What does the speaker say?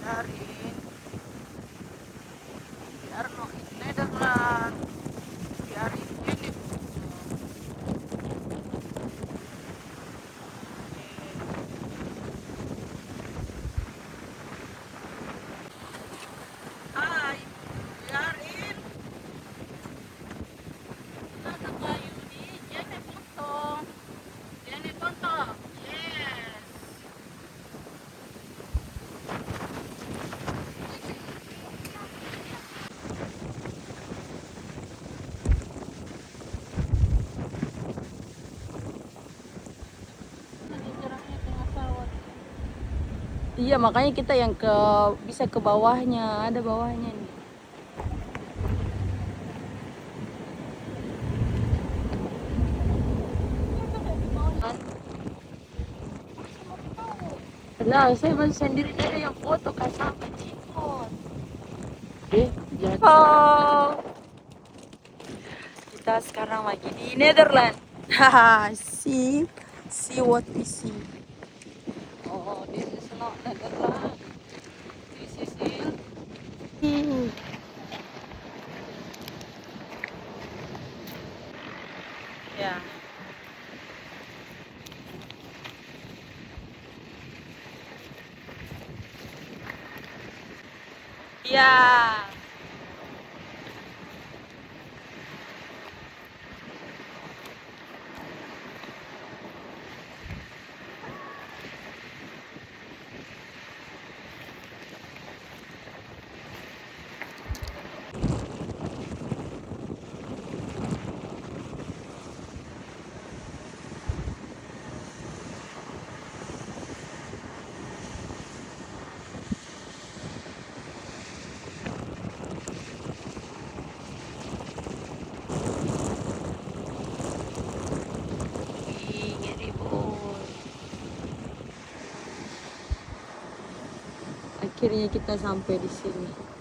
biarin biar no Netherlands biarin ini hai biarin nada kayu di jene foto yes. Iya, makanya kita yang bisa ke bawahnya, ada bawahnya nih. Lah, saya masih sendiri ada yang foto kan sampai Cikon. Oh, kita sekarang lagi di Netherlands. Haha, see what we see. Oh, this is not Netherlands. This is it. Ya. Ya. Ngeri bos. Akhirnya kita sampai di sini.